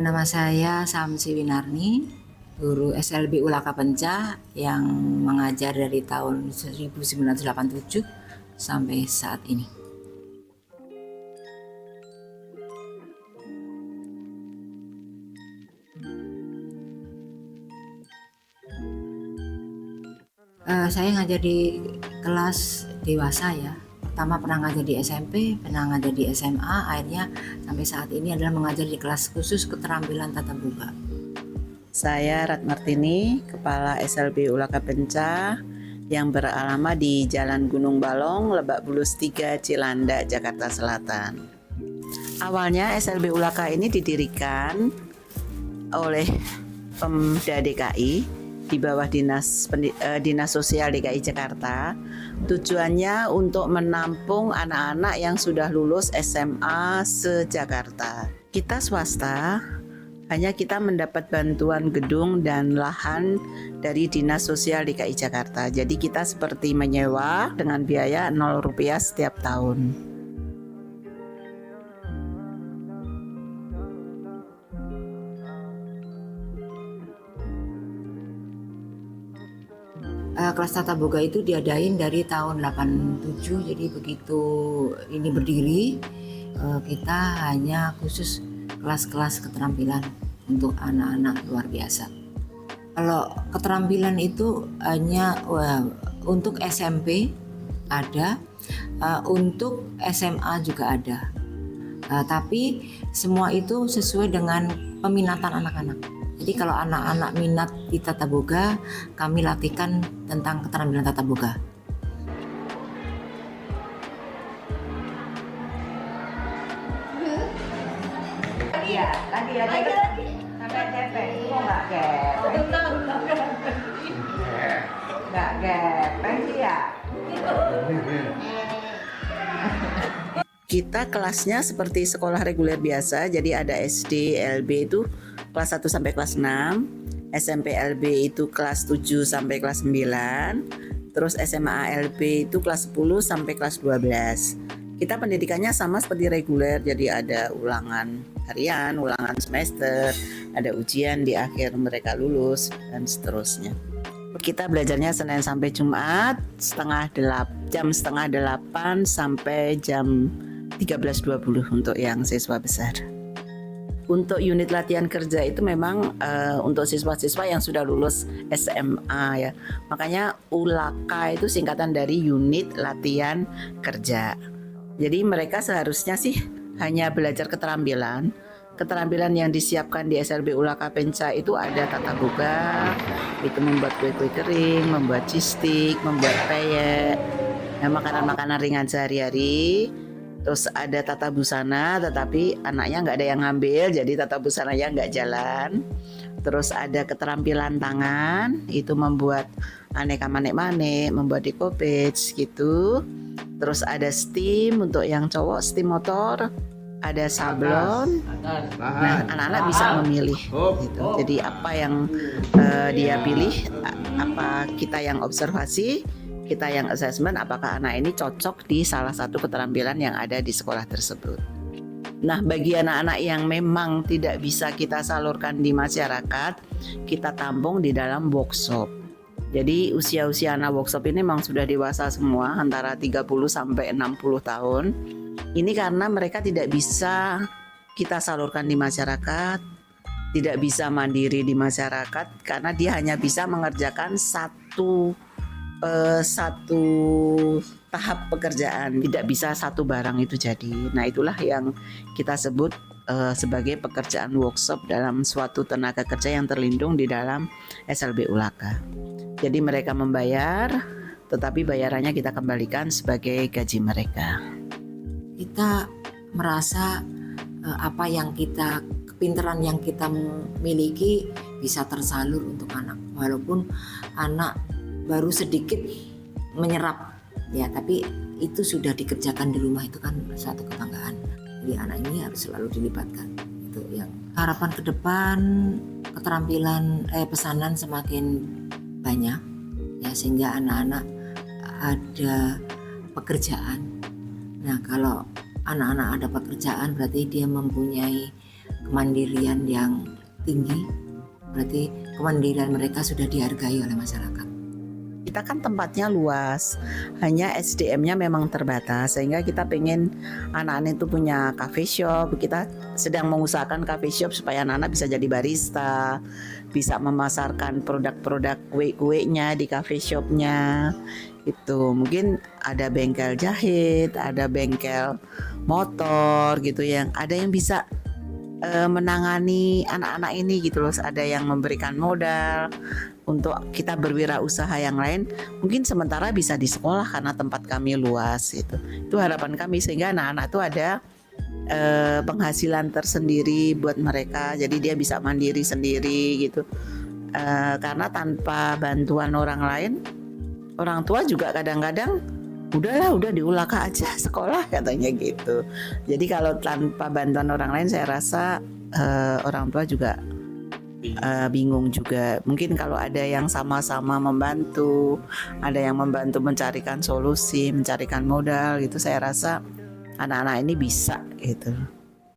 Nama saya Samsi Winarni, guru SLB Ulaka Pencah yang mengajar dari tahun 1987 sampai saat ini. Saya ngajar di kelas dewasa ya. Pertama pernah ngajar di SMP, pernah ngajar di SMA, akhirnya sampai saat ini adalah mengajar di kelas khusus keterampilan tatap muka. Saya Ratmartini, Kepala SLB Ulaka Pencah yang beralamat di Jalan Gunung Balong, Lebak Bulus 3, Cilandak, Jakarta Selatan. Awalnya SLB Ulaka ini didirikan oleh Pemda DKI di bawah Dinas Sosial DKI Jakarta. Tujuannya untuk menampung anak-anak yang sudah lulus SMA se-Jakarta. Kita swasta, hanya kita mendapat bantuan gedung dan lahan dari Dinas Sosial DKI Jakarta. Jadi kita seperti menyewa dengan biaya Rp0 setiap tahun. Kelas tatap muka itu diadain dari tahun 87, jadi begitu ini berdiri kita hanya khusus kelas-kelas keterampilan untuk anak-anak luar biasa. Kalau keterampilan itu hanya untuk SMP ada, untuk SMA juga ada, tapi semua itu sesuai dengan peminatan anak-anak. Jadi kalau anak-anak minat di tata boga, kami latihkan tentang keterampilan tata boga. Lagi ya. Sampai gepeng, kok nggak gepeng? Nggak gepeng sih ya. Kita kelasnya seperti sekolah reguler biasa, jadi ada SD, LB itu kelas 1 sampai kelas 6, SMP LB itu kelas 7 sampai kelas 9, terus SMA LB itu kelas 10 sampai kelas 12. Kita pendidikannya sama seperti reguler, jadi ada ulangan harian, ulangan semester, ada ujian di akhir mereka lulus, dan seterusnya. Kita belajarnya Senin sampai Jumat, jam setengah 8 sampai jam 13.20 untuk yang siswa besar. Untuk unit latihan kerja itu memang untuk siswa-siswa yang sudah lulus SMA ya. Makanya ULAKA itu singkatan dari unit latihan kerja. Jadi mereka seharusnya sih hanya belajar keterampilan. Keterampilan yang disiapkan di SLB Ulaka Pencah itu ada tata boga, itu membuat kue-kue kering, membuat cistik, membuat peyek, makanan-makanan ringan sehari-hari. Terus ada tata busana, tetapi anaknya nggak ada yang ngambil, jadi tata busananya nggak jalan. Terus ada keterampilan tangan, itu membuat aneka manik-manik, membuat decoupage gitu. Terus ada steam untuk yang cowok, steam motor, ada sablon. Nah, anak-anak bisa memilih gitu. Jadi apa yang dia pilih, apa kita yang observasi, kita yang assessment apakah anak ini cocok di salah satu keterampilan yang ada di sekolah tersebut. Nah, bagi anak-anak yang memang tidak bisa kita salurkan di masyarakat, kita tampung di dalam workshop. Jadi usia-usia anak workshop ini memang sudah dewasa semua, antara 30 sampai 60 tahun. Ini karena mereka tidak bisa kita salurkan di masyarakat, tidak bisa mandiri di masyarakat, karena dia hanya bisa mengerjakan satu tahap pekerjaan, tidak bisa satu barang itu jadi. Nah, itulah yang kita sebut sebagai pekerjaan workshop dalam suatu tenaga kerja yang terlindung di dalam SLB Ulaka. Jadi mereka membayar, tetapi bayarannya kita kembalikan sebagai gaji mereka. Kita merasa kepintaran yang kita miliki bisa tersalur untuk anak, walaupun anak baru sedikit menyerap ya, tapi itu sudah dikerjakan di rumah, itu kan satu kebanggaan. Jadi anak ini harus selalu dilibatkan. Itu yang harapan ke depan, keterampilan pesanan semakin banyak ya, sehingga anak-anak ada pekerjaan. Nah, kalau anak-anak ada pekerjaan berarti dia mempunyai kemandirian yang tinggi, berarti kemandirian mereka sudah dihargai oleh masyarakat. Kita kan tempatnya luas, hanya SDM-nya memang terbatas, sehingga kita pengen anak-anak itu punya cafe shop. Kita sedang mengusahakan cafe shop supaya anak-anak bisa jadi barista, bisa memasarkan produk-produk kue-kuenya di cafe shopnya. Itu mungkin ada bengkel jahit, ada bengkel motor gitu, yang ada yang bisa menangani anak-anak ini gitu loh. Ada yang memberikan modal untuk kita berwirausaha yang lain, mungkin sementara bisa di sekolah karena tempat kami luas itu harapan kami, sehingga anak-anak itu ada penghasilan tersendiri buat mereka, jadi dia bisa mandiri sendiri gitu. Karena tanpa bantuan orang lain, orang tua juga kadang-kadang udah diulaka aja sekolah katanya gitu. Jadi kalau tanpa bantuan orang lain, saya rasa orang tua juga bingung juga. Mungkin kalau ada yang sama-sama membantu, ada yang membantu mencarikan solusi, mencarikan modal gitu, saya rasa anak-anak ini bisa gitu.